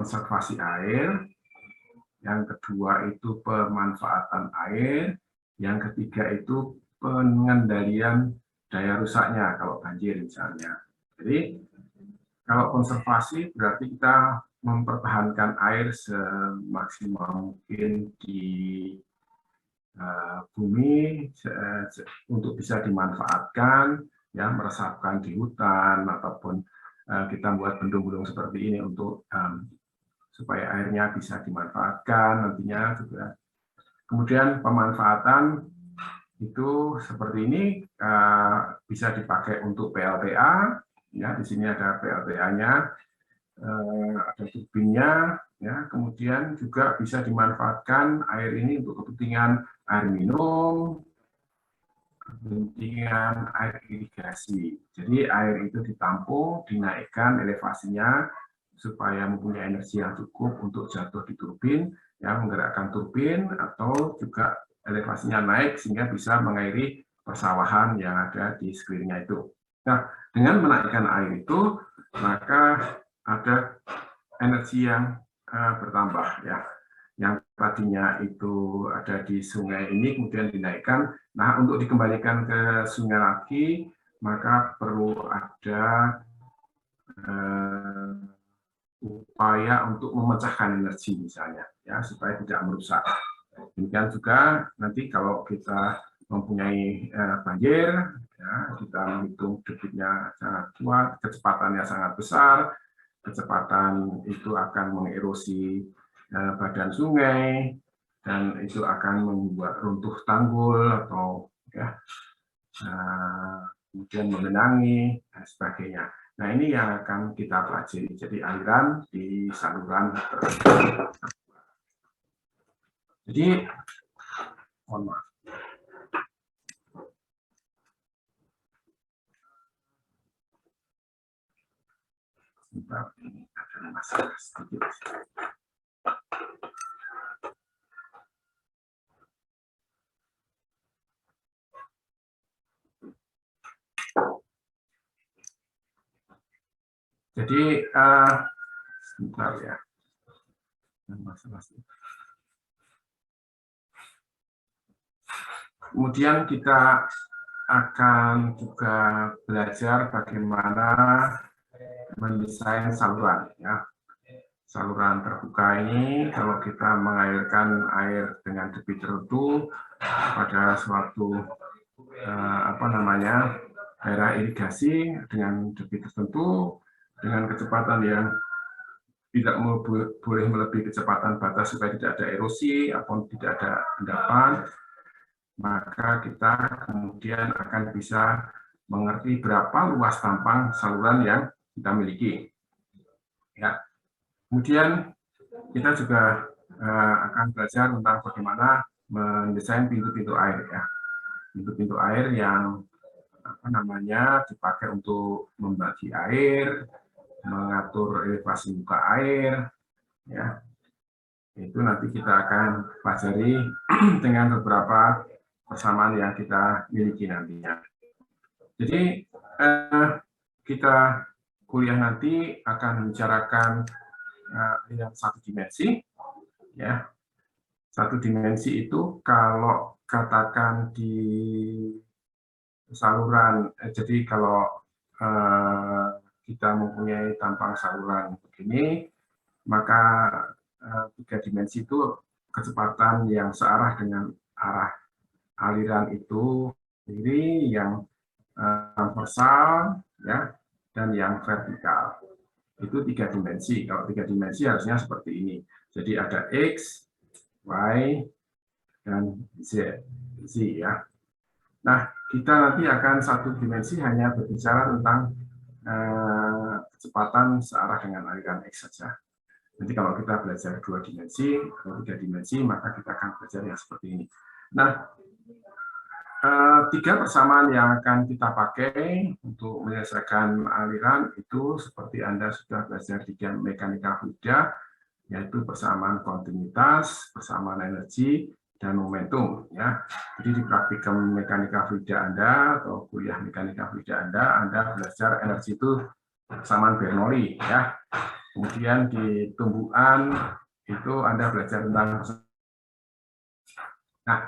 konservasi air, yang kedua itu pemanfaatan air, yang ketiga itu pengendalian daya rusaknya kalau banjir misalnya. Jadi kalau konservasi berarti kita mempertahankan air semaksimal mungkin di bumi untuk bisa dimanfaatkan, ya, meresapkan di hutan ataupun kita buat bendung-bendung seperti ini untuk supaya airnya bisa dimanfaatkan nantinya juga. Kemudian pemanfaatan itu seperti ini bisa dipakai untuk PLTA, ya, di sini ada PLTA-nya, ada turbinnya, ya, kemudian juga bisa dimanfaatkan air ini untuk kepentingan air minum, kepentingan air irigasi. Jadi air itu ditampung, dinaikkan elevasinya supaya mempunyai energi yang cukup untuk jatuh di turbin, yang menggerakkan turbin, atau juga elevasinya naik sehingga bisa mengairi persawahan yang ada di sekelilingnya itu. Nah, dengan menaikkan air itu, maka ada energi yang bertambah, ya. Yang tadinya itu ada di sungai ini kemudian dinaikkan. Nah, untuk dikembalikan ke sungai lagi, maka perlu ada upaya untuk memecahkan energi misalnya, ya, supaya tidak merusak. Demikian juga nanti kalau kita mempunyai banjir, ya, kita menghitung debitnya sangat kuat, kecepatannya sangat besar, kecepatan itu akan mengerosi badan sungai dan itu akan membuat runtuh tanggul atau, ya, kemudian menggenangi dan sebagainya. Nah, ini yang akan kita pelajari. Jadi aliran di saluran. Jadi, mohon maaf. Sebentar, ini ada masalah sedikit. Jadi, sebentar ya. Kemudian kita akan juga belajar bagaimana mendesain saluran, ya. Saluran terbuka ini kalau kita mengalirkan air dengan debit tertentu pada suatu daerah irigasi dengan debit tertentu dengan kecepatan yang tidak boleh melebihi kecepatan batas supaya tidak ada erosi ataupun tidak ada endapan, maka kita kemudian akan bisa mengerti berapa luas tampang saluran yang kita miliki. Ya. Kemudian kita juga akan belajar tentang bagaimana mendesain pintu-pintu air, ya. Pintu-pintu air yang dipakai untuk membagi air, mengatur elevasi muka air, ya. Itu nanti kita akan pelajari dengan beberapa persamaan yang kita miliki nantinya. Jadi kita kuliah nanti akan membicarakan yang satu dimensi, ya. Satu dimensi itu kalau katakan di saluran, jadi kalau kita mempunyai tampang saluran begini, maka tiga dimensi itu kecepatan yang searah dengan arah aliran itu sendiri, yang transversal, ya, dan yang vertikal. Itu tiga dimensi. Kalau tiga dimensi harusnya seperti ini. Jadi ada X, Y, dan Z, ya. Nah, kita nanti akan satu dimensi hanya berbicara tentang kecepatan searah dengan aliran X saja. Nanti kalau kita belajar dua dimensi atau tiga dimensi, maka kita akan belajar yang seperti ini. Nah, tiga persamaan yang akan kita pakai untuk menyelesaikan aliran itu seperti Anda sudah belajar di mekanika fluida, yaitu persamaan kontinuitas, persamaan energi, dan momentum, ya. Jadi di praktikum mekanika fluida Anda atau kuliah mekanika fluida Anda belajar energi itu persamaan Bernoulli, ya. Kemudian di tumbuhan itu Anda belajar tentang. Nah,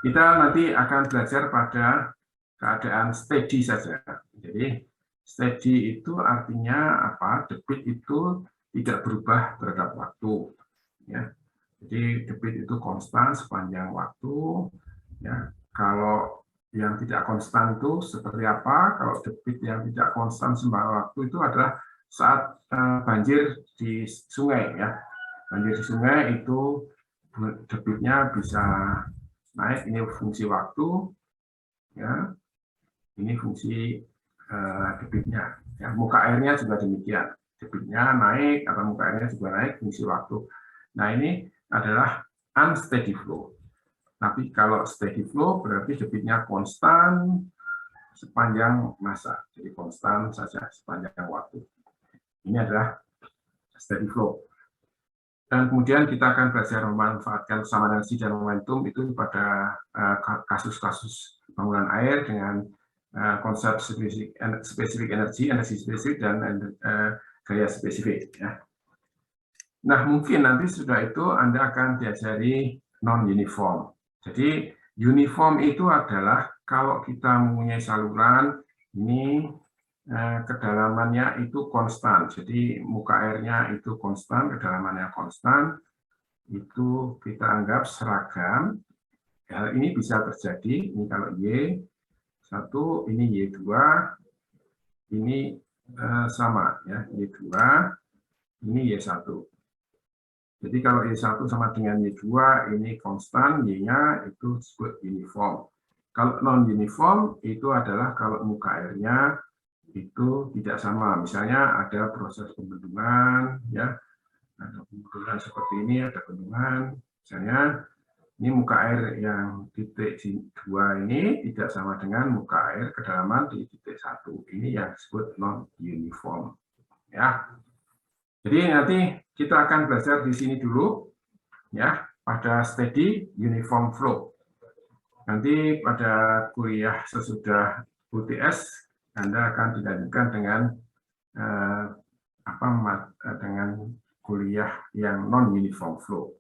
kita nanti akan belajar pada keadaan steady saja. Jadi steady itu artinya apa? Debit itu tidak berubah terhadap waktu. Ya. Jadi debit itu konstan sepanjang waktu. Ya. Kalau yang tidak konstan itu seperti apa? Kalau debit yang tidak konstan sepanjang waktu itu adalah saat banjir di sungai. Ya. Banjir di sungai itu debitnya bisa naik, ini fungsi waktu, ya, ini fungsi debitnya. Ya, muka airnya juga demikian, debitnya naik atau muka airnya juga naik, fungsi waktu. Nah, ini adalah unsteady flow. Tapi kalau steady flow berarti debitnya konstan sepanjang masa, jadi konstan saja sepanjang waktu. Ini adalah steady flow. Dan kemudian kita akan belajar memanfaatkan kesamaan energi dan momentum itu pada kasus-kasus bangunan air dengan konsep spesifik energi spesifik, dan gaya spesifik. Ya. Nah, mungkin nanti sudah itu Anda akan diajari non-uniform. Jadi, uniform itu adalah kalau kita mempunyai saluran, ini kedalamannya itu konstan. Jadi, muka airnya itu konstan, kedalamannya konstan. Itu kita anggap seragam. Hal ini bisa terjadi, ini kalau Y1, ini Y2, ini sama, ya, Y2, ini Y1. Jadi kalau Y1 sama dengan Y2, ini konstan, Y-nya itu disebut uniform. Kalau non-uniform, itu adalah kalau muka airnya itu tidak sama. Misalnya ada proses pembendungan, ya, ada pembendungan seperti ini, ada bendungan. Misalnya, ini muka air yang titik 2 ini tidak sama dengan muka air kedalaman di titik 1. Ini yang disebut non-uniform. Ya. Jadi nanti kita akan belajar di sini dulu, ya, pada steady uniform flow. Nanti pada kuliah sesudah UTS Anda akan dilanjutkan dengan dengan kuliah yang non uniform flow.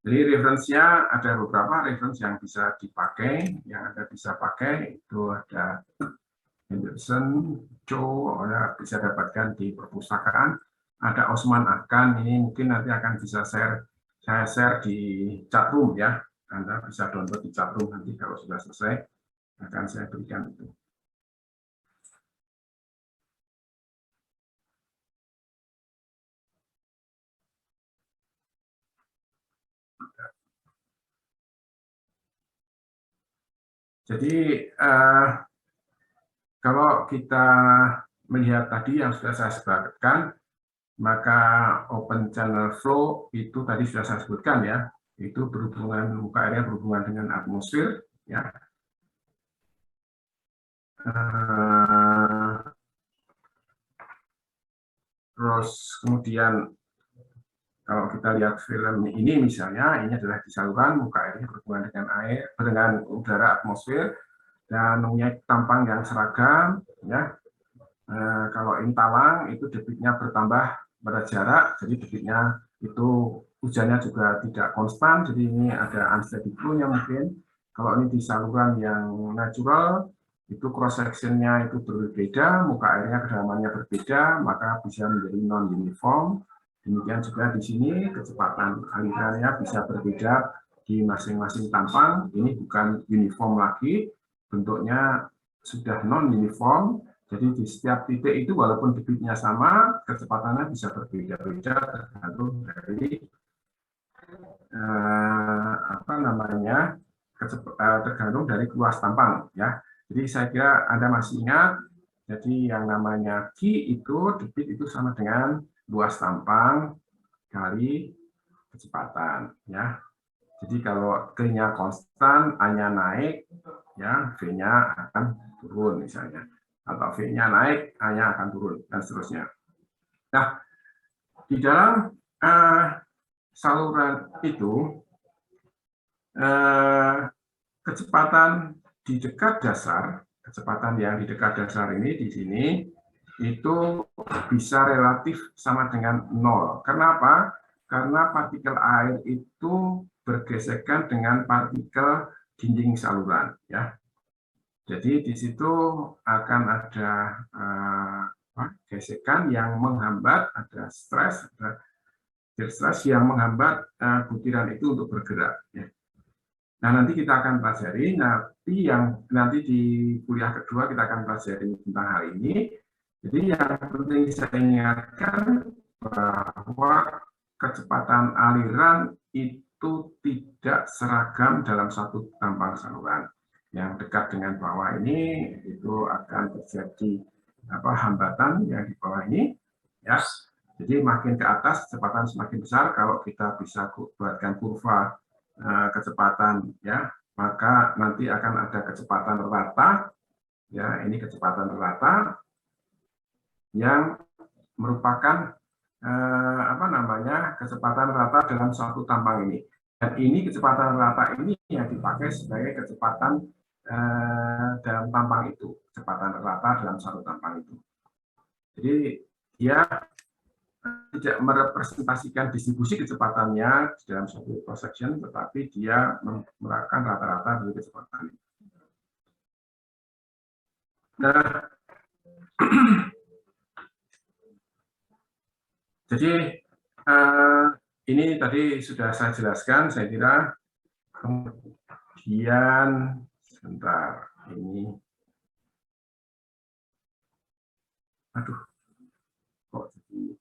Jadi referensinya ada beberapa referensi yang bisa dipakai, yang Anda bisa pakai itu ada Henderson, Cho, Anda bisa dapatkan di perpustakaan. Ada Osman Akan, ini mungkin nanti akan bisa saya share di chatroom, ya. Anda bisa download di chatroom nanti kalau sudah selesai akan saya berikan itu. Jadi kalau kita melihat tadi yang sudah saya sebutkan, maka open channel flow itu tadi sudah saya sebutkan, ya, itu berhubungan, muka airnya berhubungan dengan atmosfer, ya. Terus kemudian kalau kita lihat film ini misalnya, ini adalah di saluran, muka airnya berhubungan dengan air, dengan udara atmosfer, dan mempunyai tampang yang seragam, ya. Kalau ini talang, itu debitnya bertambah pada jarak, jadi debitnya itu hujannya juga tidak konstan, jadi ini ada unsteady flow-nya mungkin. Kalau ini di saluran yang natural, itu cross section-nya itu berbeda, muka airnya kedalamannya berbeda, maka bisa menjadi non-uniform. Demikian juga di sini kecepatan alirannya bisa berbeda di masing-masing tampang. Ini bukan uniform lagi, bentuknya sudah non-uniform. Jadi di setiap titik itu walaupun debitnya sama, kecepatannya bisa berbeda-beda tergantung dari tergantung dari luas tampang, ya. Jadi saya kira Anda masih ingat, jadi yang namanya Q itu debit itu sama dengan luas tampang kali kecepatan, ya. Jadi kalau Q-nya konstan, A-nya naik, ya, V-nya akan turun misalnya. Atau V-nya naik, A-nya akan turun, dan seterusnya. Nah, di dalam saluran itu kecepatan di dekat dasar, kecepatan yang di dekat dasar ini di sini itu bisa relatif sama dengan 0. Kenapa? Karena partikel air itu bergesekan dengan partikel dinding saluran, ya. Jadi di situ akan ada gesekan yang menghambat, ada stres, yang menghambat butiran itu untuk bergerak. Ya. Nah, nanti kita akan pelajari, nanti di kuliah kedua kita akan pelajari tentang hal ini. Jadi yang penting saya ingatkan bahwa kecepatan aliran itu tidak seragam dalam satu tampang saluran. Yang dekat dengan bawah ini itu akan terjadi hambatan yang di bawah ini, ya. Jadi makin ke atas kecepatan semakin besar. Kalau kita bisa buatkan kurva kecepatan, ya, maka nanti akan ada kecepatan rata, ya. Ini kecepatan rata yang merupakan kecepatan rata dalam suatu tampang ini. Dan ini kecepatan rata ini yang dipakai sebagai kecepatan dalam tampang itu, kecepatan rata dalam satu tampang itu. Jadi dia tidak merepresentasikan distribusi kecepatannya di dalam suatu cross section, tetapi dia merupakan rata-rata dari kecepatan itu. Nah, jadi ini tadi sudah saya jelaskan, saya kira. Kemudian sebentar, ini aduh, kok jadi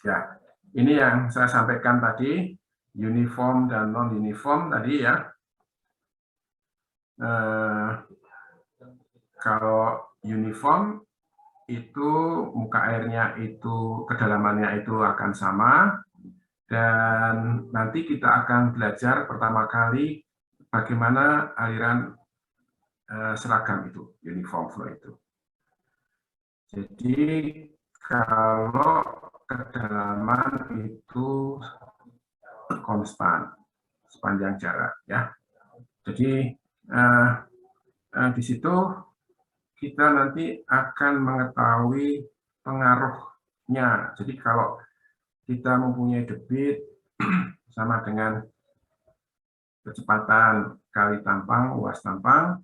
ya, ini yang saya sampaikan tadi, uniform dan non-uniform tadi, ya. Kalau uniform itu muka airnya itu, kedalamannya itu akan sama, dan nanti kita akan belajar pertama kali bagaimana aliran seragam itu, uniform flow itu. Jadi kalau kedalaman itu konstan sepanjang jarak, ya. Jadi di situ kita nanti akan mengetahui pengaruhnya. Jadi kalau kita mempunyai debit sama dengan kecepatan kali tampang, luas tampang,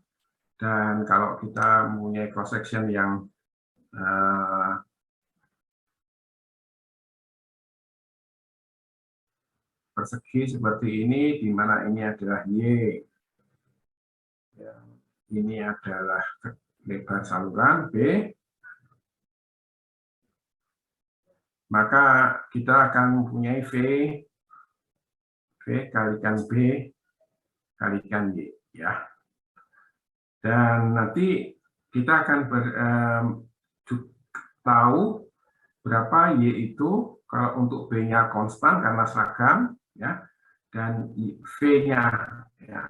dan kalau kita mempunyai cross section yang persegi seperti ini, di mana ini adalah Y, ini adalah lebar saluran B, maka kita akan mempunyai V kalikan B kalikan Y, ya. Dan nanti kita akan tahu berapa Y itu kalau untuk B-nya konstan karena seragam, ya, dan V-nya, ya.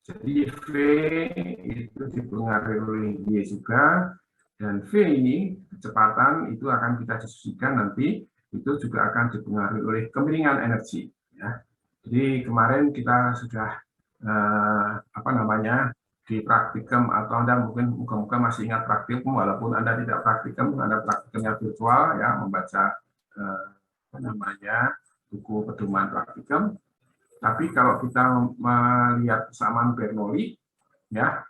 Jadi V itu dipengaruhi oleh Y juga, dan V ini kecepatan itu akan kita diskusikan nanti, itu juga akan dipengaruhi oleh kemiringan energi, ya. Jadi kemarin kita sudah di praktikum, atau Anda mungkin masih ingat praktikum, walaupun Anda tidak praktikum, Anda praktikumnya virtual, ya, membaca buku pedoman praktikum. Tapi kalau kita melihat persamaan Bernoulli, ya,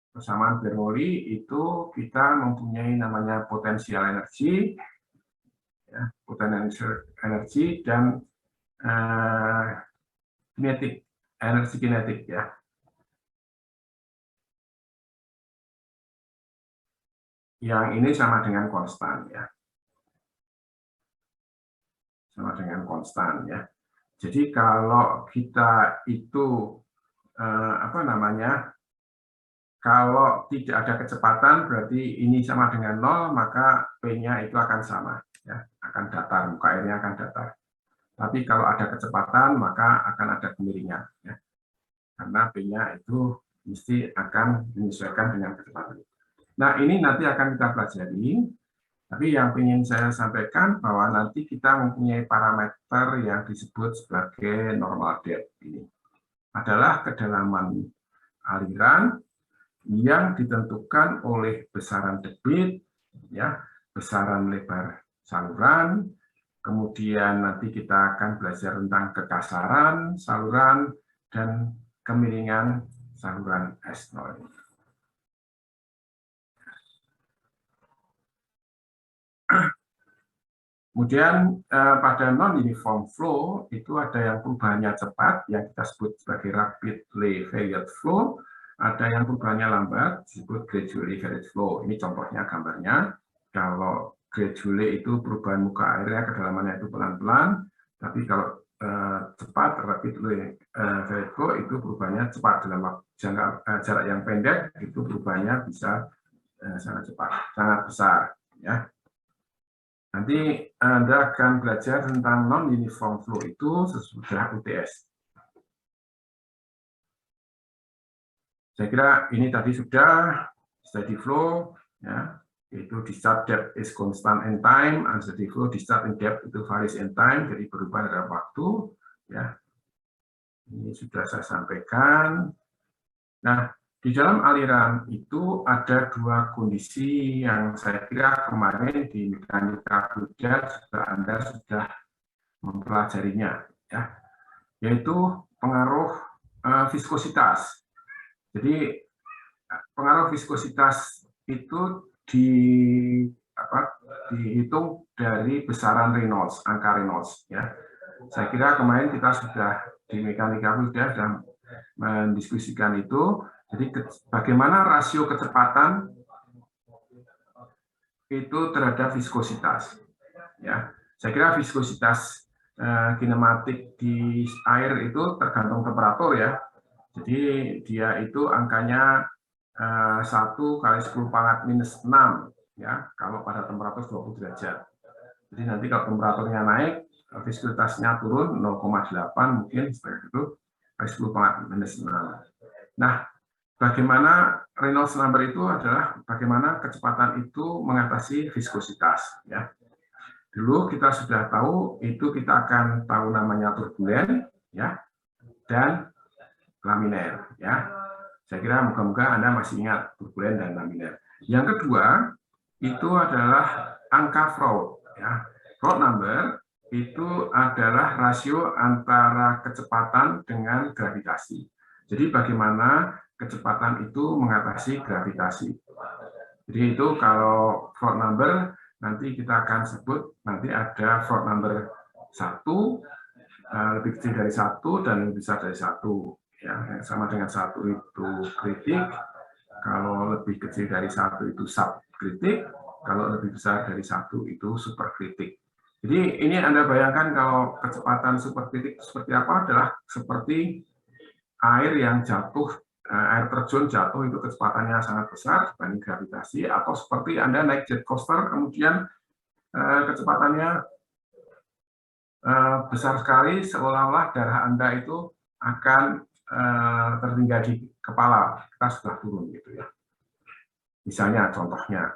persamaan Bernoulli itu kita mempunyai namanya potensial energi, ya, potensial energi dan kinetik, energi kinetik, ya. Yang ini sama dengan konstan, ya. Sama dengan konstan, ya. Jadi kalau kita itu kalau tidak ada kecepatan berarti ini sama dengan 0, maka P-nya itu akan sama, ya, akan datar, muka airnya akan datar. Tapi kalau ada kecepatan, maka akan ada kemiringan. Ya. Karena P-nya itu mesti akan menyesuaikan dengan kecepatan. Nah, ini nanti akan kita pelajari. Tapi yang ingin saya sampaikan bahwa nanti kita mempunyai parameter yang disebut sebagai normal depth. Ini adalah kedalaman aliran yang ditentukan oleh besaran debit, ya, besaran lebar saluran, kemudian nanti kita akan belajar tentang kekasaran saluran dan kemiringan saluran S0. Kemudian pada non-uniform flow itu ada yang perubahannya cepat, yang kita sebut sebagai rapidly varied flow, ada yang perubahannya lambat, disebut gradually varied flow. Ini contohnya gambarnya. Kalau gradually itu perubahan muka airnya kedalamannya itu pelan-pelan, tapi kalau cepat rapidly varied flow itu perubahannya cepat dalam jarak yang pendek, itu perubahannya bisa sangat cepat, sangat besar, ya. Nanti Anda akan belajar tentang non-uniform flow itu sesudah UTS. Saya kira ini tadi sudah steady flow, ya, itu discharge depth is constant in time, and steady flow discharge in depth itu varies in time, jadi berubah dalam waktu. Ya, ini sudah saya sampaikan. Nah, di dalam aliran itu ada dua kondisi yang saya kira kemarin di mekanika fluida Anda sudah mempelajarinya, ya, yaitu pengaruh viskositas. Jadi pengaruh viskositas itu dihitung dari besaran Reynolds, angka Reynolds. Ya, saya kira kemarin kita sudah di mekanika fluida sudah mendiskusikan itu. Jadi bagaimana rasio kecepatan itu terhadap viskositas. Ya, saya kira viskositas kinematik di air itu tergantung temperatur, ya. Jadi dia itu angkanya 1 kali 10⁻⁻⁶, ya, kalau pada temperatur 20 derajat. Jadi nanti kalau temperaturnya naik, viskositasnya turun 0,8 mungkin seperti itu, kali 10⁻⁻⁶. Nah, bagaimana Reynolds number itu adalah bagaimana kecepatan itu mengatasi viskositas, ya. Dulu kita sudah tahu itu kita akan tahu namanya turbulen, ya, dan laminer, ya. Saya kira moga-moga Anda masih ingat turbulen dan laminer. Yang kedua itu adalah angka Froude, ya. Froude number itu adalah rasio antara kecepatan dengan gravitasi. Jadi bagaimana kecepatan itu mengatasi gravitasi. Jadi itu kalau Froude number nanti kita akan sebut, nanti ada Froude number 1, lebih kecil dari 1 dan lebih besar dari 1. Ya, yang sama dengan 1 itu kritik, kalau lebih kecil dari 1 itu subkritik, kalau lebih besar dari 1 itu superkritik. Jadi ini Anda bayangkan kalau kecepatan superkritik seperti apa, adalah seperti air yang jatuh, air terjun jatuh itu kecepatannya sangat besar dibanding gravitasi, atau seperti Anda naik jet coaster kemudian kecepatannya besar sekali, seolah-olah darah Anda itu akan tertinggal di kepala, kita sudah turun gitu, ya. Misalnya contohnya.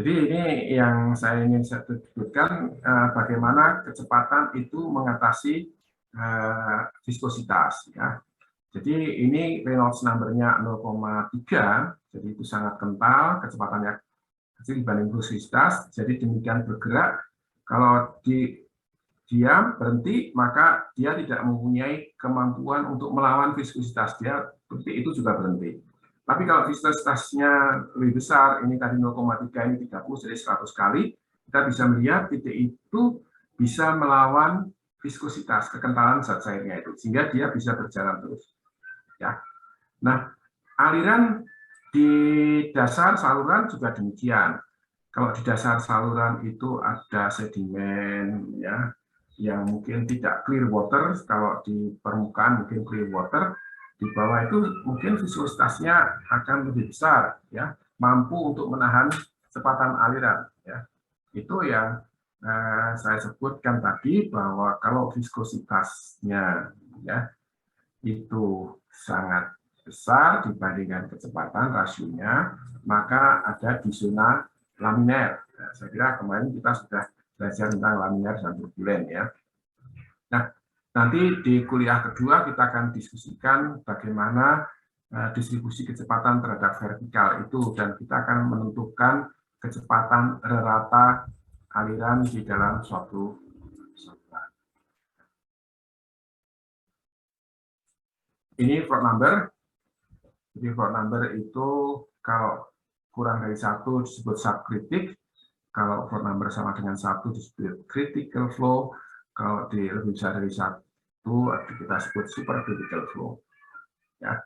Jadi ini yang saya ingin sebutkan, bagaimana kecepatan itu mengatasi viskositas, ya. Jadi ini Reynolds number-nya 0,3, jadi itu sangat kental, kecepatannya kecil dibanding viskositas, jadi demikian bergerak. Kalau diam, berhenti, maka dia tidak mempunyai kemampuan untuk melawan viskositas. Dia berhenti, itu juga berhenti. Tapi kalau viskositasnya lebih besar, ini tadi 0,3, ini 30, jadi 100 kali, kita bisa melihat titik itu bisa melawan viskositas, kekentalan zat cairnya itu, sehingga dia bisa berjalan terus. Ya. Nah, aliran di dasar saluran juga demikian. Kalau di dasar saluran itu ada sedimen, ya, yang mungkin tidak clear water, kalau di permukaan mungkin clear water, di bawah itu mungkin viskositasnya akan lebih besar, ya, mampu untuk menahan kecepatan aliran, ya. Itu yang saya sebutkan tadi bahwa kalau viskositasnya ya itu sangat besar dibandingkan kecepatan rasionya, maka ada di zona laminer. Nah, saya kira kemarin kita sudah belajar tentang laminer dan turbulen ya. Nah, nanti di kuliah kedua kita akan diskusikan bagaimana distribusi kecepatan terhadap vertikal itu, dan kita akan menentukan kecepatan rata aliran di dalam suatu saluran. Ini Ford number. Jadi Ford number itu kalau kurang dari 1 disebut subkritik, kalau Ford number sama dengan 1 disebut critical flow, kalau lebih besar dari 1 kita sebut supercritical flow. Ya.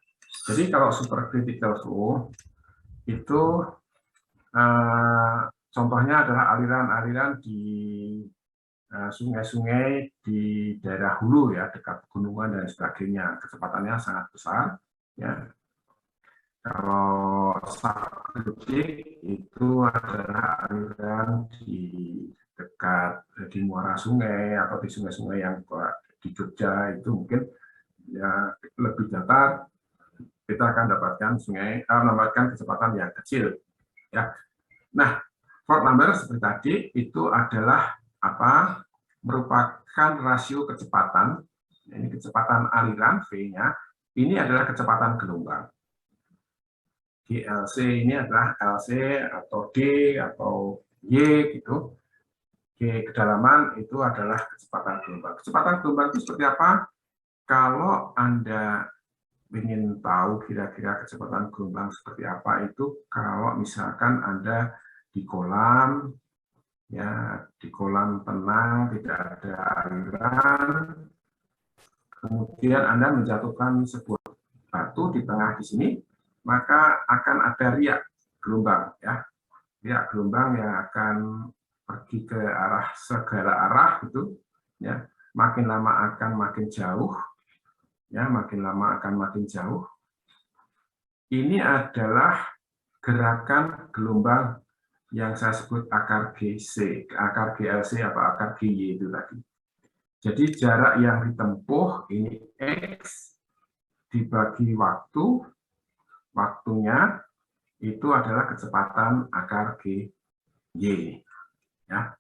Jadi kalau supercritical flow itu contohnya adalah aliran-aliran di sungai-sungai di daerah hulu ya, dekat pegunungan dan sebagainya, kecepatannya sangat besar ya. Kalau subkritik itu adalah aliran di dekat di muara sungai atau di sungai-sungai yang di Jogja itu mungkin ya lebih datar, kita akan mendapatkan kecepatan yang kecil ya. Nah, Ford number seperti tadi itu adalah apa? Merupakan rasio kecepatan. Ini kecepatan aliran V-nya. Ini adalah kecepatan gelombang. GLC ini adalah LC atau D atau Y gitu. G kedalaman itu adalah kecepatan gelombang. Kecepatan gelombang itu seperti apa? Kalau Anda ingin tahu kira-kira kecepatan gelombang seperti apa, itu kalau misalkan Anda di kolam, ya di kolam tenang, tidak ada aliran, kemudian Anda menjatuhkan sebuah batu di tengah di sini, maka akan ada riak gelombang, ya riak gelombang yang akan pergi ke arah segala arah gitu, ya makin lama akan makin jauh, ya makin lama akan makin jauh. Ini adalah gerakan gelombang yang saya sebut akar GC, akar GLC atau akar GY itu tadi. Jadi jarak yang ditempuh ini X dibagi waktunya itu adalah kecepatan akar GY. Ya.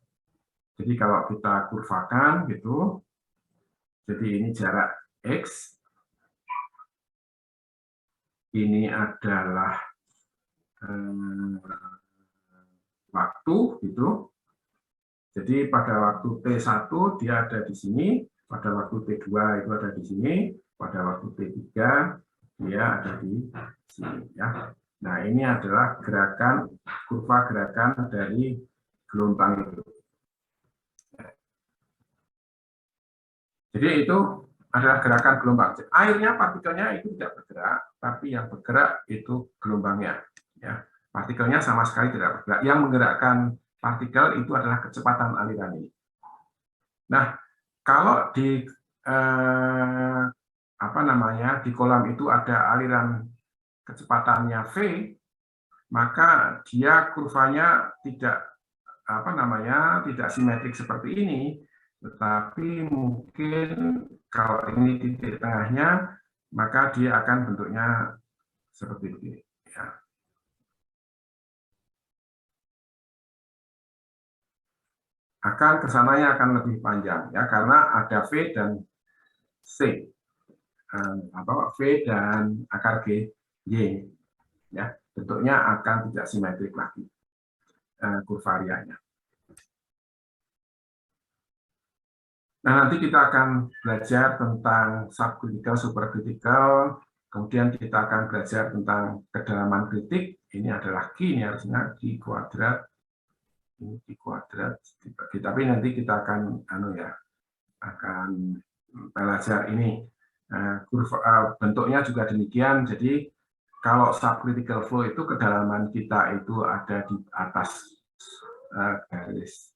Jadi kalau kita kurvakan gitu, jadi ini jarak X, ini adalah waktu gitu. Jadi pada waktu T1 dia ada di sini, pada waktu T2 itu ada di sini, pada waktu T3 dia ada di sini ya. Nah, ini adalah kurva gerakan dari gelombang itu. Jadi itu adalah gerakan gelombang. Airnya, partikelnya itu tidak bergerak, tapi yang bergerak itu gelombangnya. Ya. Partikelnya sama sekali tidak bergerak. Yang menggerakkan partikel itu adalah kecepatan aliran ini. Nah, kalau di di kolam itu ada aliran kecepatannya V, maka dia kurvanya tidak tidak simetrik seperti ini, tetapi mungkin kalau ini titik tengahnya, maka dia akan bentuknya seperti ini. Ya. Kesananya akan lebih panjang ya, karena ada V dan C, V dan akar G, Y, ya bentuknya akan tidak simetrik lagi kurvarianya. Nah, nanti kita akan belajar tentang subkritikal, superkritikal, kemudian kita akan belajar tentang kedalaman kritik. Ini adalah Q, ini harusnya Q kuadrat, ini Q kuadrat. Tapi nanti kita akan akan belajar ini. Bentuknya juga demikian. Jadi kalau subcritical flow itu kedalaman kita itu ada di atas garis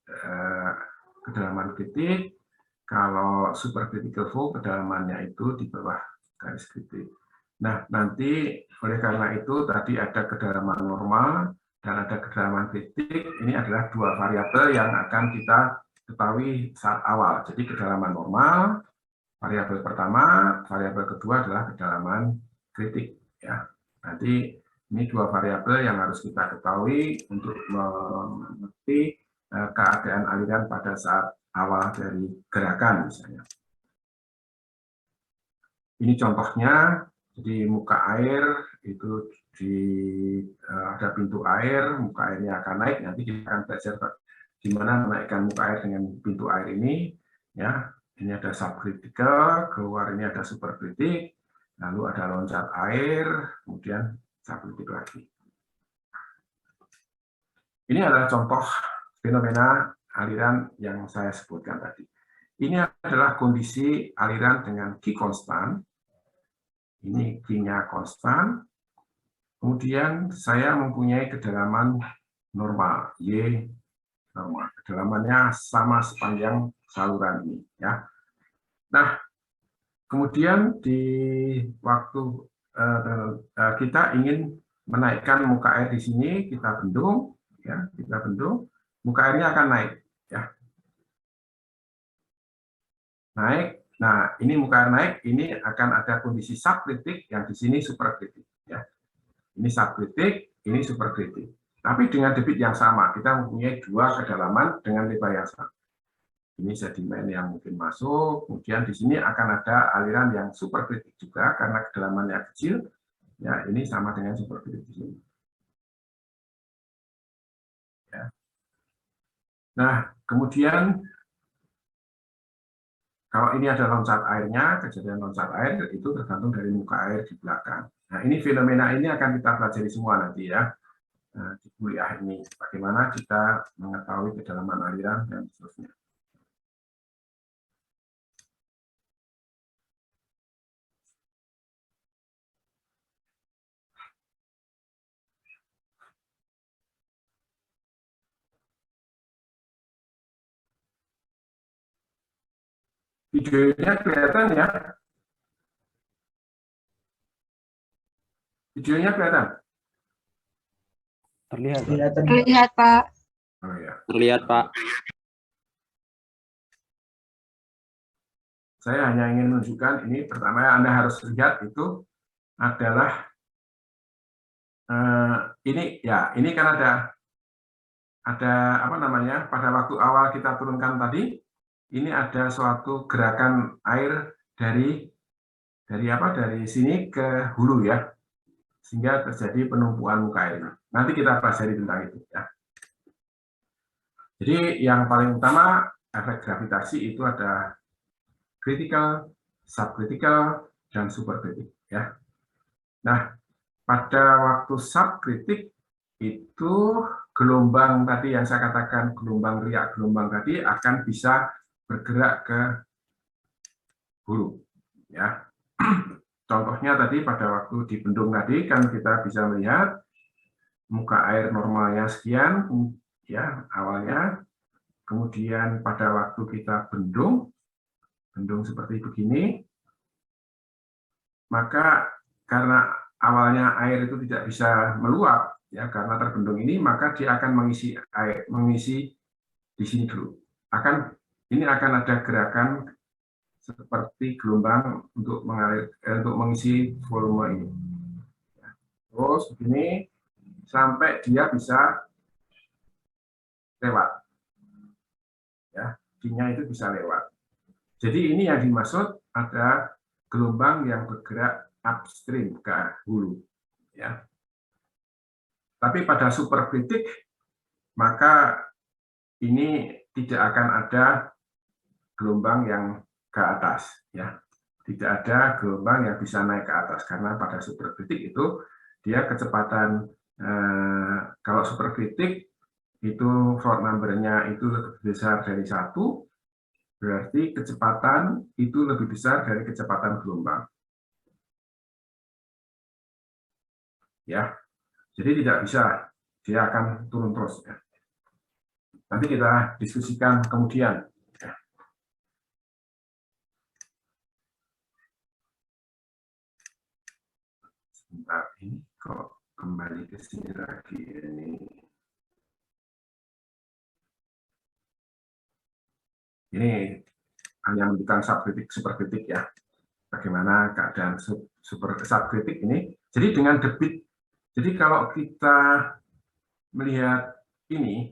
kedalaman kritik. Kalau supercritical flow kedalamannya itu di bawah garis kritik. Nah, nanti oleh karena itu tadi ada kedalaman normal dan ada kedalaman kritik. Ini adalah dua variabel yang akan kita ketahui saat awal. Jadi kedalaman normal, variabel pertama, variabel kedua adalah kedalaman kritik. Ya, nanti ini dua variabel yang harus kita ketahui untuk mengerti keadaan aliran pada saat awal dari gerakan misalnya. Ini contohnya, jadi muka air itu ada pintu air, muka airnya akan naik. Nanti kita akan belajar gimana menaikkan muka air dengan pintu air ini. Ya, ini ada subkritical, keluar ini ada superkritik, lalu ada loncat air, kemudian subkritik lagi. Ini adalah contoh fenomena aliran yang saya sebutkan tadi. Ini adalah kondisi aliran dengan Q konstan. Ini Q-nya konstan. Kemudian saya mempunyai kedalaman normal, Y normal. Kedalamannya sama sepanjang saluran ini. Ya. Nah, kemudian di waktu kita ingin menaikkan muka air di sini, kita bendung, ya, kita bendung, muka airnya akan naik. Ya. Naik. Nah, ini muka air naik, ini akan ada kondisi subkritik yang di sini superkritik. Ya. Ini subkritik, ini superkritik. Tapi dengan debit yang sama, kita mempunyai dua kedalaman dengan lebar yang sama. Ini sedimen yang mungkin masuk, kemudian di sini akan ada aliran yang superkritik juga karena kedalamannya kecil. Ya, ini sama dengan superkritik di sini. Ya. Nah, kemudian kalau ini ada loncat airnya, kejadian loncat air itu tergantung dari muka air di belakang. Nah, ini fenomena ini akan kita pelajari semua nanti ya, di kuliah ini. Bagaimana kita mengetahui kedalaman aliran dan seterusnya. Videonya kelihatan ya? Videonya kelihatan? Terlihat. Terlihat, Pak. Oh ya. Terlihat, Pak. Saya hanya ingin menunjukkan ini pertama yang Anda harus lihat itu adalah ini ya, ini kan ada apa namanya, pada waktu awal kita turunkan tadi, ini ada suatu gerakan air dari sini ke hulu ya, sehingga terjadi penumpuan muka air. Nanti kita pelajari tentang itu ya. Jadi yang paling utama efek gravitasi itu ada critical, subcritical, dan superkritik ya. Nah, pada waktu subkritik itu gelombang tadi yang saya katakan gelombang riak gelombang tadi akan bisa bergerak ke hulu ya. Contohnya tadi pada waktu di bendung tadi kan kita bisa melihat muka air normalnya sekian ya awalnya, kemudian pada waktu kita bendung seperti begini, maka karena awalnya air itu tidak bisa meluap ya karena terbendung ini, maka dia akan mengisi di sini dulu. Ini akan ada gerakan seperti gelombang untuk mengisi volume ini. Terus begini sampai dia bisa lewat. Ya, Q-nya itu bisa lewat. Jadi ini yang dimaksud ada gelombang yang bergerak upstream ke hulu. Ya. Tapi pada superkritik maka ini tidak akan ada gelombang yang ke atas. Ya. Tidak ada gelombang yang bisa naik ke atas karena pada superkritik itu dia kecepatan kalau superkritik itu Froude number-nya itu lebih besar dari 1, berarti kecepatan itu lebih besar dari kecepatan gelombang. Ya, jadi tidak bisa, dia akan turun terus. Ya. Nanti kita diskusikan kemudian. Ya. Sebentar, ini kok kembali ke sini lagi ini. Ini hanya menunjukkan superkritik ya. Bagaimana keadaan subkritik ini. Jadi dengan debit, jadi kalau kita melihat ini,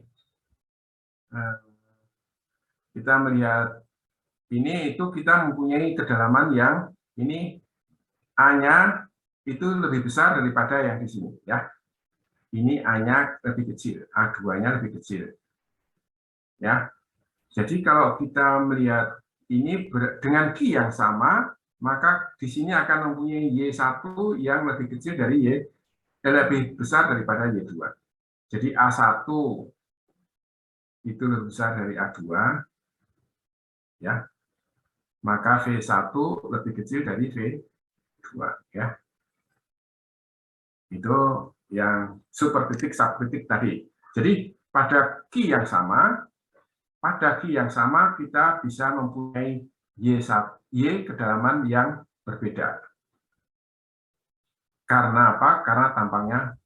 kita melihat ini itu kita mempunyai kedalaman yang ini A-nya itu lebih besar daripada yang di sini ya. Ini A-nya lebih kecil, A2-nya lebih kecil. Ya. Jadi kalau kita melihat ini dengan Q yang sama, maka di sini akan mempunyai Y1 yang lebih kecil dari lebih besar daripada Y2. Jadi A1 itu lebih besar dari A2, ya. Maka V1 lebih kecil dari V2, ya. Itu yang superkritik, subkritik tadi. Jadi pada Q yang sama, kita bisa mempunyai Y kedalaman yang berbeda. Karena apa? Karena tampangnya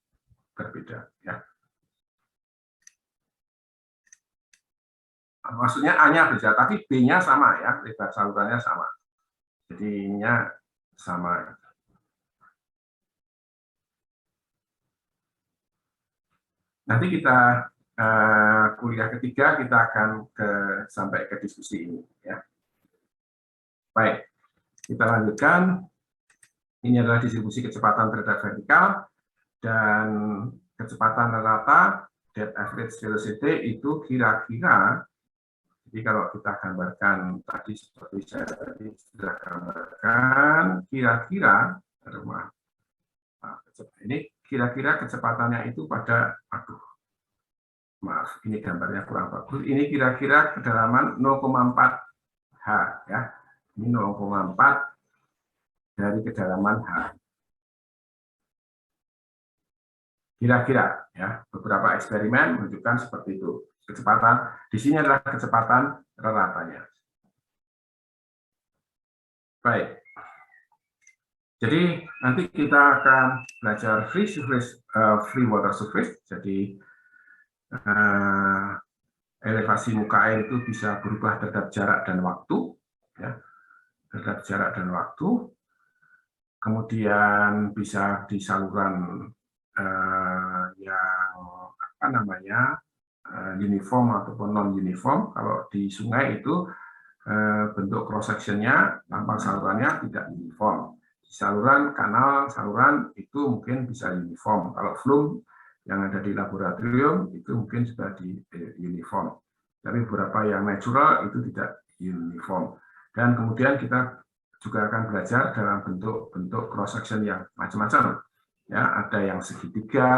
berbeda. Ya. Maksudnya A-nya beda, tapi B-nya sama ya, lebar salurannya sama. Jadi ininya sama. Nanti kita kuliah ketiga kita akan sampai ke diskusi ini. Ya. Baik, kita lanjutkan. Ini adalah distribusi kecepatan terhadap vertikal dan kecepatan rata dead average velocity itu kira-kira. Jadi kalau kita gambarkan tadi seperti saya tadi sudah gambarkan, kira-kira ini kira-kira kecepatannya itu pada maaf ini gambarnya kurang bagus. Ini kira-kira kedalaman 0,4 H ya. Ini 0,4 dari kedalaman H. Kira-kira ya, beberapa eksperimen menunjukkan seperti itu. Kecepatan di sini adalah kecepatan ratanya. Baik. Jadi nanti kita akan belajar free water surface. Jadi elevasi muka air itu bisa berubah terhadap jarak dan waktu, ya, terhadap jarak dan waktu. Kemudian bisa di saluran yang apa namanya uniform ataupun non uniform. Kalau di sungai itu bentuk cross sectionnya, tampang salurannya tidak uniform. Di saluran kanal, saluran itu mungkin bisa uniform. Kalau flume yang ada di laboratorium itu mungkin sudah di uniform. Tapi beberapa yang natural itu tidak uniform. Dan kemudian kita juga akan belajar dalam bentuk cross section yang macam-macam. Ya, ada yang segitiga,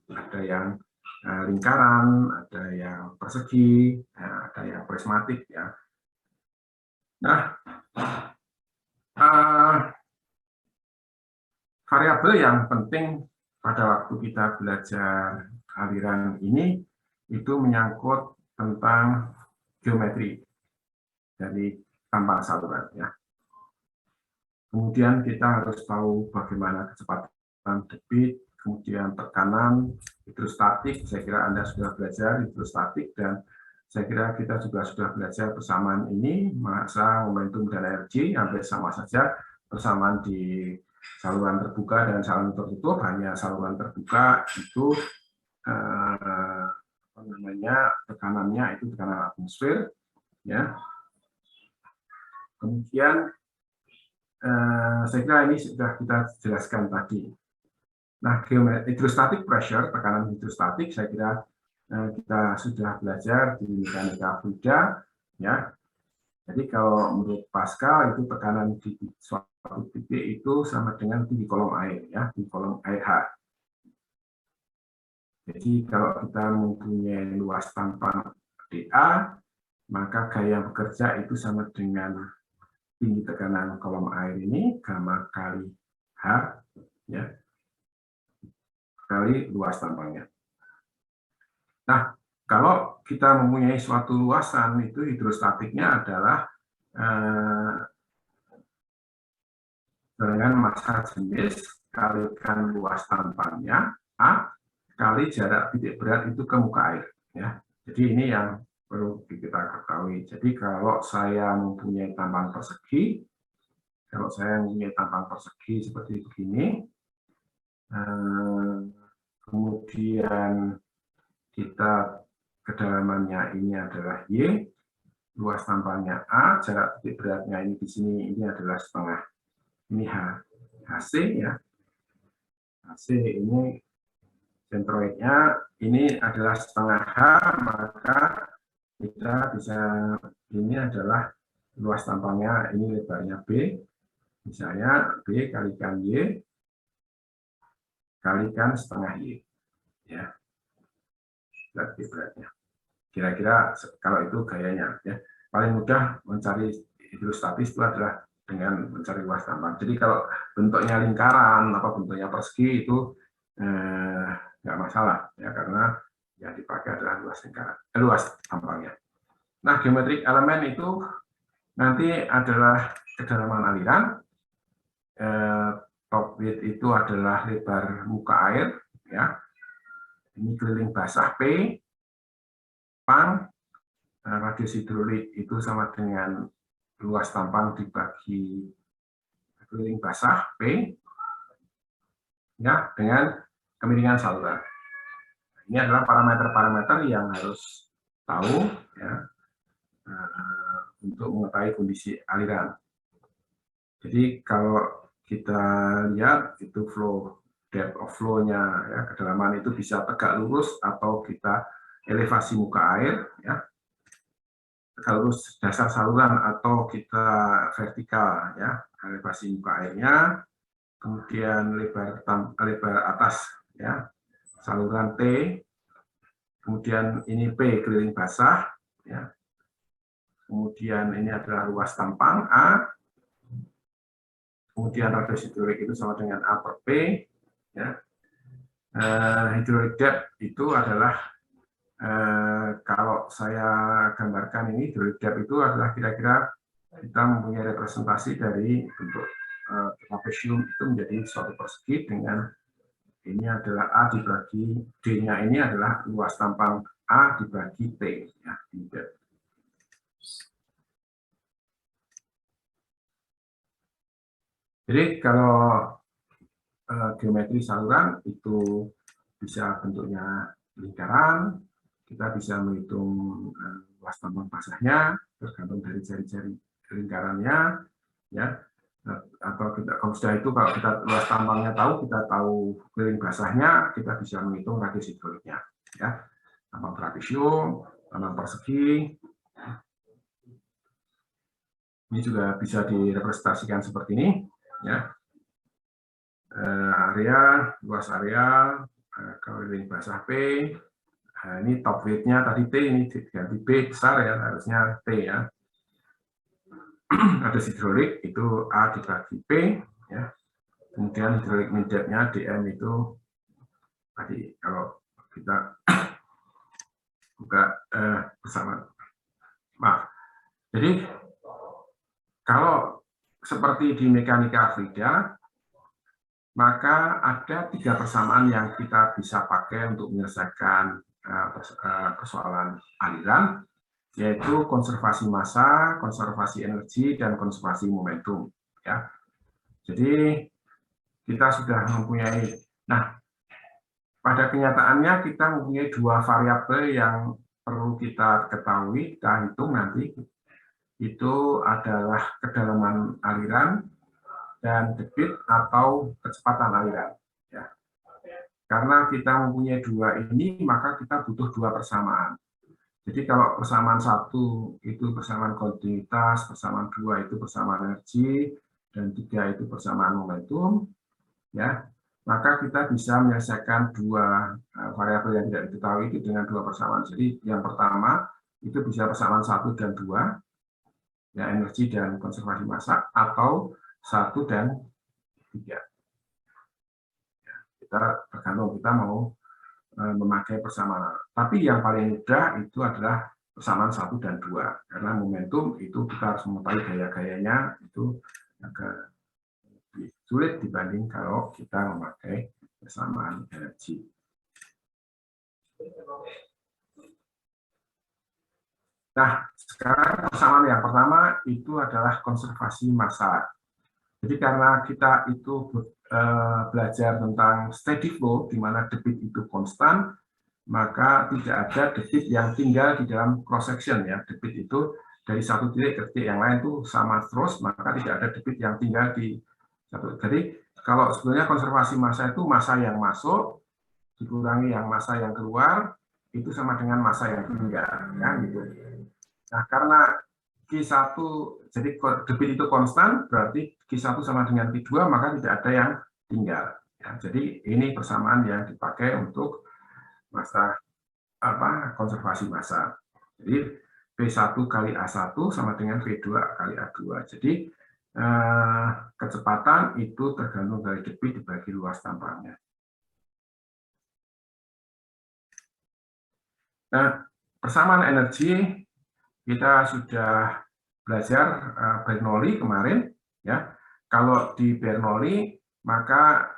ada yang lingkaran, ada yang persegi, ya, ada yang prismatik. Ya. Nah, variabel yang penting pada waktu kita belajar aliran ini itu menyangkut tentang geometri dari tampang saluran. Ya. Kemudian kita harus tahu bagaimana kecepatan debit, kemudian tekanan, hidrostatik. Saya kira Anda sudah belajar hidrostatik dan saya kira kita juga sudah belajar persamaan ini, massa, momentum, dan energi, hampir sama saja persamaan di saluran terbuka dan saluran tertutup. Hanya saluran terbuka itu tekanannya itu tekanan atmosfer, ya. Kemudian saya kira ini sudah kita jelaskan tadi. Nah, hydrostatic pressure, tekanan hidrostatik, saya kira kita sudah belajar di mekanika fluida, ya. Jadi kalau menurut Pascal itu tekanan di suatu titik itu sama dengan di kolom air, ya, di kolom air H. Jadi kalau kita mempunyai luas tampang dA, maka gaya bekerja itu sama dengan tinggi tekanan kolom air ini gamma kali H, ya, kali luas tampangnya. Nah, kalau kita mempunyai suatu luasan itu hidrostatiknya adalah dengan massa jenis kalikan luas tampangnya A kali jarak titik berat itu ke muka air. Ya, jadi ini yang perlu kita ketahui. Jadi kalau saya mempunyai tampang persegi, seperti begini, kemudian kita kedalamannya ini adalah Y, luas tampangnya A, jarak titik beratnya ini di sini ini adalah setengah. Ini HC ya. HC ini sentroidnya ini adalah setengah H, maka kita bisa, ini adalah luas tampangnya, ini lebarnya B, misalnya B kalikan Y kalikan setengah Y ya, titik beratnya. Kira-kira kalau itu gayanya ya. Paling mudah mencari hidrostatis itu adalah dengan mencari luas tampang. Jadi kalau bentuknya lingkaran atau bentuknya persegi itu nggak masalah ya, karena yang dipakai adalah luas tampangnya. Nah, geometrik elemen itu nanti adalah kedalaman aliran, top width itu adalah lebar muka air ya. Ini keliling basah P, pang, radius hidrolik itu sama dengan luas tampang dibagi keliling basah P ya, dengan kemiringan saluran. Ini adalah parameter-parameter yang harus tahu ya, untuk mengetahui kondisi aliran. Jadi kalau kita lihat itu flow, depth of flow-nya ya, kedalaman itu bisa tegak lurus atau kita elevasi muka air ya, tegak lurus dasar saluran atau kita vertikal ya, elevasi muka airnya, kemudian lebar atas ya, saluran T, kemudian ini P keliling basah ya, kemudian ini adalah luas tampang A, kemudian radius hidrolik itu sama dengan A per P ya. Hidrolik depth itu adalah kalau saya gambarkan ini, hidrolik depth itu adalah kira-kira kita mempunyai representasi dari bentuk trapesium itu menjadi suatu persegi dengan ini adalah A dibagi D-nya ini adalah luas tampang A dibagi T ya, di depth. Jadi kalau geometri saluran itu bisa bentuknya lingkaran, kita bisa menghitung luas tampang basahnya tergantung dari jari-jari lingkarannya ya, atau kalau sudah itu, kalau kita luas tampangnya tahu, kita tahu keliling basahnya, kita bisa menghitung radius hidroliknya ya, tampang trapesium, tampang persegi. Ini juga bisa direpresentasikan seperti ini ya, area, luas area, keliling basah P. Nah, ini top width-nya tadi T, ini diganti B besar ya, harusnya T ya. Ada hidrolik itu A dibagi P ya. Kemudian hidrolik min depth-nya DM itu tadi kalau kita buka bersama. Nah, jadi kalau seperti di mekanika fluida, maka ada 3 persamaan yang kita bisa pakai untuk menyelesaikan persoalan aliran, yaitu konservasi massa, konservasi energi, dan konservasi momentum. Ya. Jadi kita sudah mempunyai, nah pada kenyataannya kita mempunyai 2 variabel yang perlu kita ketahui, kita hitung nanti, itu adalah kedalaman aliran dan debit atau kecepatan aliran. Ya. Karena kita mempunyai 2 ini, maka kita butuh 2 persamaan. Jadi kalau persamaan 1 itu persamaan kontinuitas, persamaan 2 itu persamaan energi, dan 3 itu persamaan momentum, ya, maka kita bisa menyelesaikan 2 variabel yang tidak diketahui itu dengan 2 persamaan. Jadi yang pertama itu bisa persamaan 1 dan 2, ya, energi dan konservasi massa, atau 1 dan 3. Ya, kita tergantung kita mau memakai persamaan. Tapi yang paling mudah itu adalah persamaan 1 dan 2. Karena momentum itu kita harus mengetahui gaya-gayanya, itu agak lebih sulit dibanding kalau kita memakai persamaan energi. Nah, sekarang persamaan yang pertama itu adalah konservasi massa. Jadi karena kita itu belajar tentang steady flow, di mana debit itu konstan, maka tidak ada debit yang tinggal di dalam cross section ya. Debit itu dari satu titik ke titik yang lain itu sama terus, maka tidak ada debit yang tinggal di satu. Jadi kalau sebenarnya konservasi massa itu massa yang masuk dikurangi yang massa yang keluar itu sama dengan massa yang tinggal, kan gitu. Nah, karena Q1 jadi debit itu konstan, berarti Q1 sama dengan Q2, maka tidak ada yang tinggal. Ya, jadi ini persamaan yang dipakai untuk massa konservasi massa. Jadi P1 kali A1 sama dengan V2 kali A2. Jadi kecepatan itu tergantung dari debit dibagi luas tampaknya. Nah, persamaan energi kita sudah belajar Bernoulli kemarin, ya. Kalau di Bernoulli maka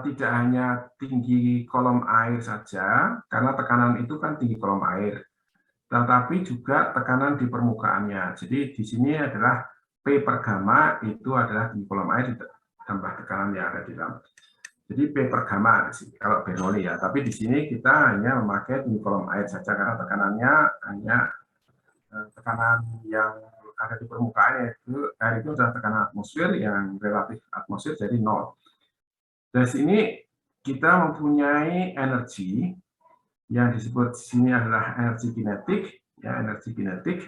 tidak hanya tinggi kolom air saja, karena tekanan itu kan tinggi kolom air, tetapi juga tekanan di permukaannya. Jadi di sini adalah P per gamma itu adalah tinggi kolom air ditambah tekanan yang ada di dalam. Jadi P per gamma kalau Bernoulli ya, tapi di sini kita hanya memakai tinggi kolom air saja karena tekanannya hanya tekanan yang ada di permukaan, yaitu air itu adalah tekanan atmosfer yang relatif atmosfer jadi 0. Dari sini kita mempunyai energi yang disebut di sini adalah energi kinetik, ya, energi kinetik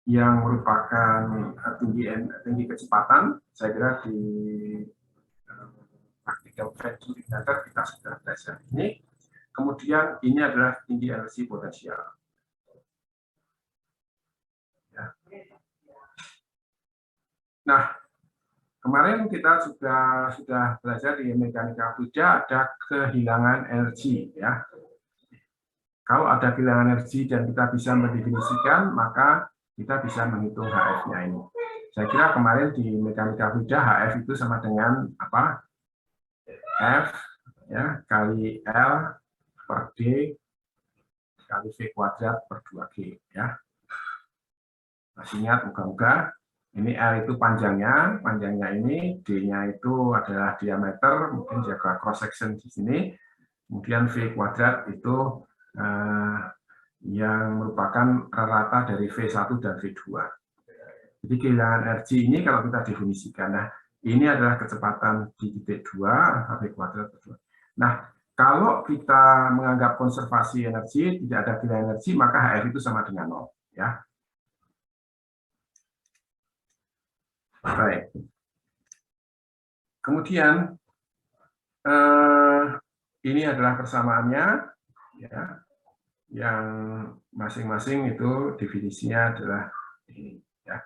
yang merupakan tinggi kecepatan. Saya kira di praktikal Faraday kita sudah belajar ini. Kemudian ini adalah tinggi energi potensial. Ya. Nah, kemarin kita sudah belajar di mekanika fluida ada kehilangan energi, ya. Kalau ada kehilangan energi dan kita bisa mendefinisikan, maka kita bisa menghitung HF-nya ini. Saya kira kemarin di mekanika fluida HF itu sama dengan apa? F ya kali L per D kali V kuadrat per 2G, ya. Masih ingat, moga-moga. Ini L itu panjangnya ini, D-nya itu adalah diameter, mungkin jaga cross section di sini. Kemudian V kuadrat itu yang merupakan rata dari V1 dan V2. Jadi kehilangan energi ini kalau kita definisikan, nah ini adalah kecepatan di titik 2, V kuadrat per 2. Nah, kalau kita menganggap konservasi energi, tidak ada kehilangan energi, maka HF itu sama dengan 0. Ya. Baik. Kemudian, ini adalah persamaannya, ya, yang masing-masing itu definisinya adalah ini. Ya.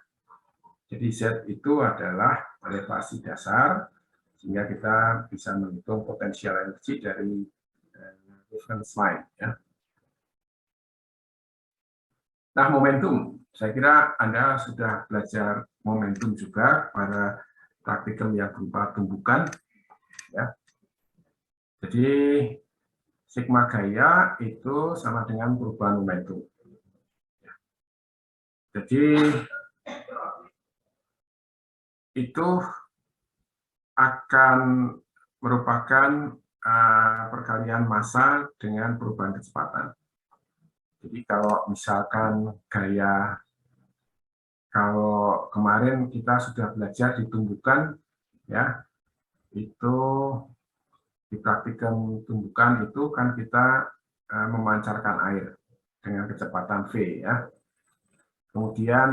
Jadi Z itu adalah elevasi dasar, sehingga kita bisa menghitung potensial energi dari reference line. Ya. Nah, momentum. Saya kira Anda sudah belajar momentum juga pada praktikum yang berupa tumbukan. Ya. Jadi, sigma gaya itu sama dengan perubahan momentum. Jadi, itu akan merupakan perkalian massa dengan perubahan kecepatan. Jadi kalau misalkan gaya, kalau kemarin kita sudah belajar ditumbuhkan, ya, itu di praktikum tumbukan itu kan kita memancarkan air dengan kecepatan V, ya. Kemudian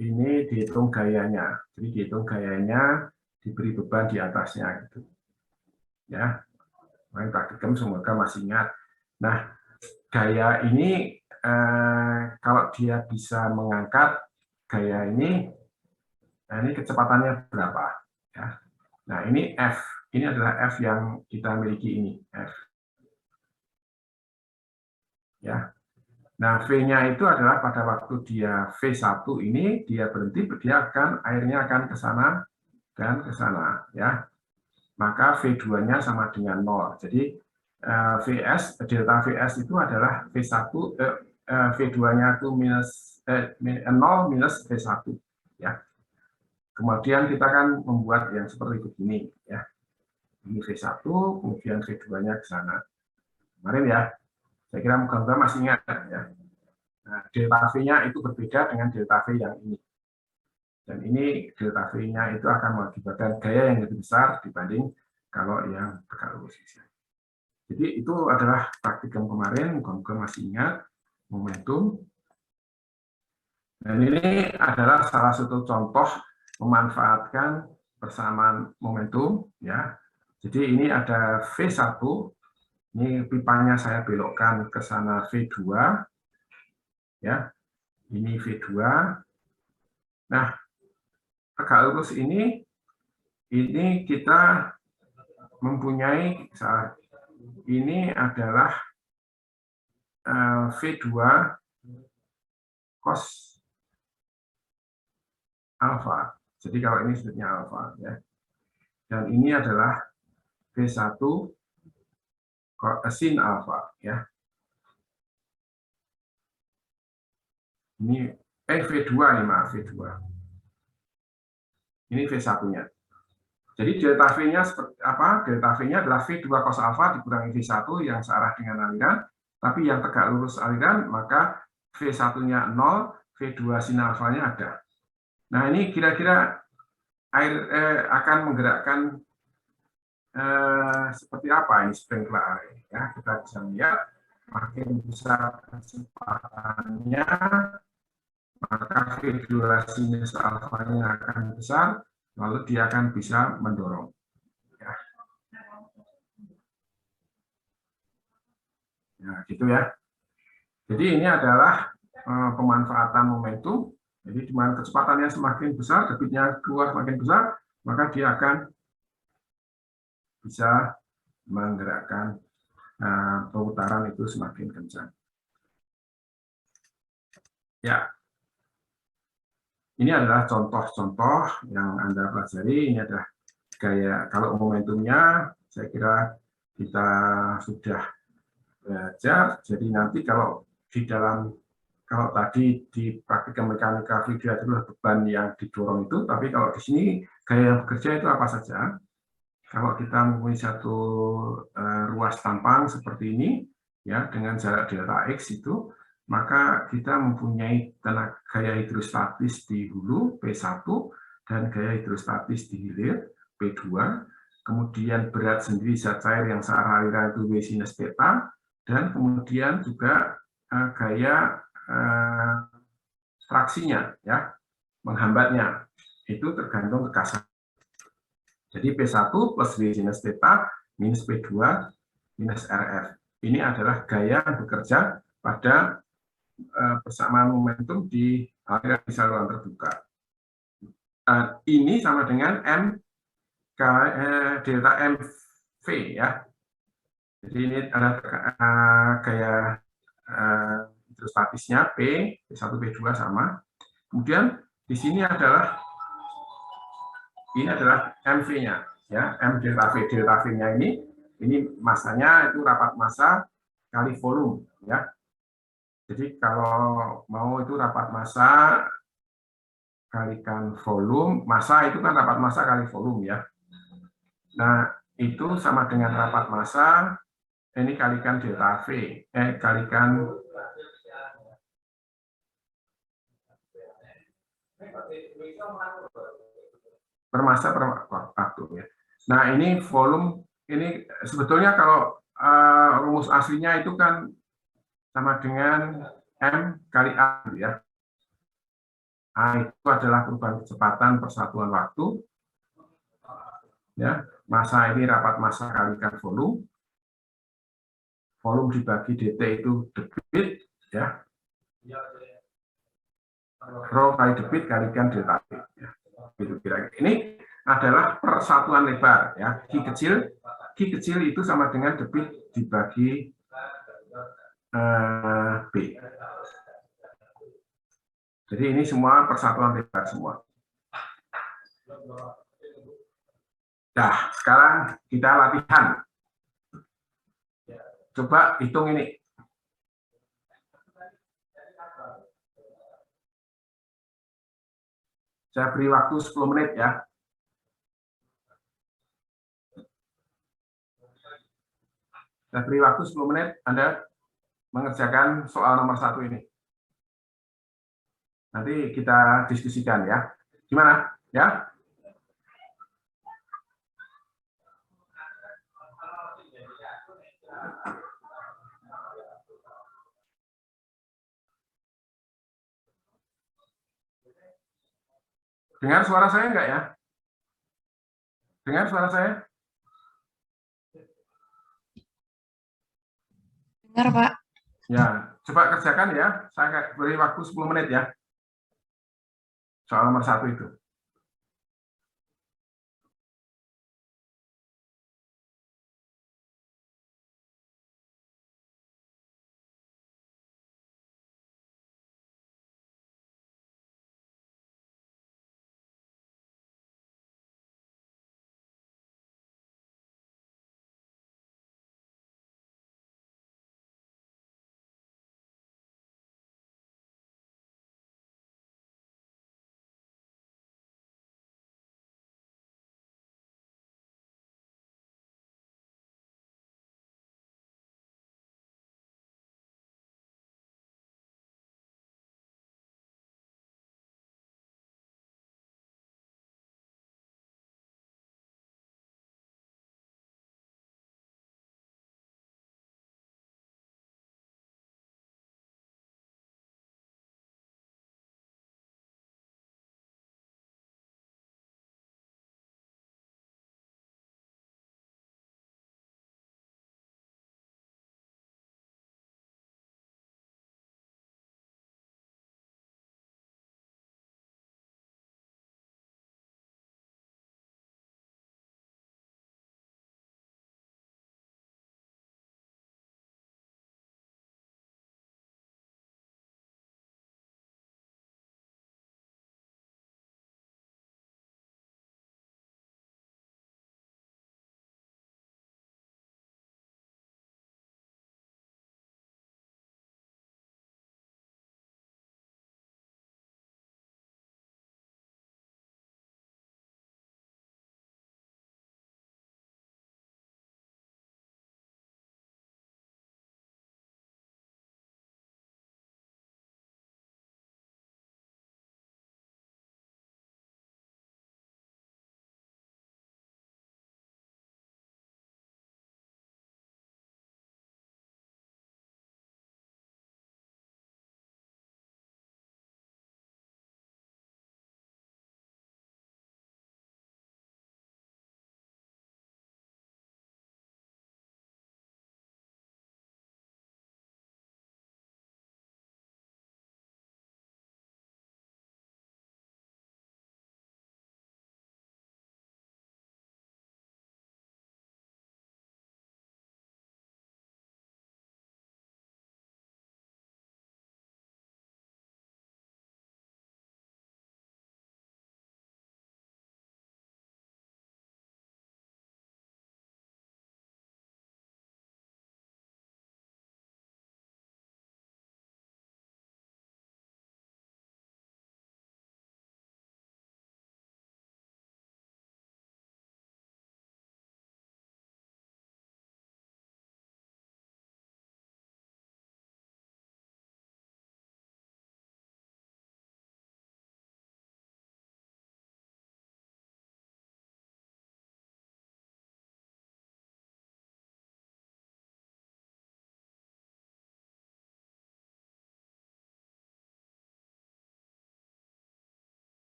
ini dihitung gayanya, jadi dihitung gayanya diberi beban di atasnya, gitu. Ya, main praktikum semoga masih ingat. Nah, gaya ini kalau dia bisa mengangkat gaya ini, nah ini kecepatannya berapa? Ya. Nah ini F, ini adalah F yang kita miliki ini, F. Ya. Nah V-nya itu adalah pada waktu dia V1 ini dia berhenti, dia akan airnya akan ke sana dan ke sana, ya. Maka V2-nya sama dengan 0. Jadi VS, delta VS itu adalah V1, V2-nya itu minus 0 minus V1 ya. Kemudian kita kan membuat yang seperti begini ya. Ini V1, kemudian V2-nya ke sana. Kemarin ya, saya kira mudah-mudahan masih ingat ya. Nah, delta V-nya itu berbeda dengan delta V yang ini. Dan ini delta V-nya itu akan mengakibatkan gaya yang lebih besar dibanding kalau yang tegak lurus. Jadi itu adalah praktikum kemarin, mudah-mudahan masih ingat momentum. Dan ini adalah salah satu contoh memanfaatkan persamaan momentum ya. Jadi ini ada V1, ini pipanya saya belokkan ke sana V2 ya. Ini V2. Nah, tegak lurus ini kita mempunyai ini adalah V2 cos alfa. Jadi kalau ini sebutnya alfa ya. Dan ini adalah V1 sin alfa ya. Ini V2 nih, maaf, V2. Ini V1-nya. Jadi delta V-nya seperti apa? Delta V-nya adalah V2 cos alfa dikurangi V1 yang searah dengan aliran, tapi yang tegak lurus aliran, maka V1-nya 0, V2 sin alfa-nya ada. Nah, ini kira-kira akan menggerakkan seperti apa ini sprinkler array ya. Kita bisa lihat makin besar kecepatannya, maka V2 sinus alfa-nya akan besar, lalu dia akan bisa mendorong. Ya, nah, gitu ya. Jadi ini adalah pemanfaatan momentum. Jadi di mana kecepatannya semakin besar, debitnya keluar semakin besar, maka dia akan bisa menggerakkan pemutaran itu semakin kencang. Ya, ini adalah contoh-contoh yang Anda pelajari. Ini adalah gaya, kalau momentumnya saya kira kita sudah belajar. Jadi nanti kalau tadi di praktikum mekanika fluida itu adalah beban yang didorong itu, tapi kalau di sini gaya yang bekerja itu apa saja. Kalau kita mempunyai satu ruas tampang seperti ini, ya dengan jarak delta X itu, maka kita mempunyai tenaga gaya hidrostatis di hulu P1 dan gaya hidrostatis di hilir P2, kemudian berat sendiri zat cair yang searah aliran itu W sinus theta, dan kemudian juga gaya traksinya, ya, menghambatnya, itu tergantung kekasan. Jadi P1 plus W sinus theta minus P2 minus RF. Ini adalah gaya yang bekerja pada persamaan momentum di aliran di saluran terbuka. Ini sama dengan delta MV ya. Jadi ini ada gaya hidrostatisnya P1 P2 sama. Kemudian di sini adalah MV-nya ya, M delta V. Delta V-nya ini masanya itu rapat massa kali volume ya. Jadi kalau mau itu rapat massa kalikan volume, massa itu kan rapat massa kali volume ya. Nah, itu sama dengan rapat massa ini kalikan delta V, kalikan per massa per waktu ya. Nah, ini volume, ini sebetulnya kalau rumus aslinya itu kan sama dengan M kali A ya. A itu adalah perubahan kecepatan persatuan waktu. Ya, massa ini rapat massa kalikan volume. Volume dibagi dt itu debit ya. Rho kali debit kalikan delta V ya. Gitu kira-kira. Ini adalah persatuan lebar ya. Q kecil itu sama dengan debit dibagi B. Jadi ini semua persatuan lebar semua. Nah, sekarang kita latihan. Coba hitung ini. Saya beri waktu 10 menit ya. Saya beri waktu 10 menit Anda mengerjakan soal nomor 1 ini. Nanti kita diskusikan ya. Gimana? Ya? Dengar suara saya enggak ya? Dengar suara saya? Dengar, Pak. Ya, coba kerjakan ya. Saya beri waktu 10 menit ya. Soal nomor 1 itu.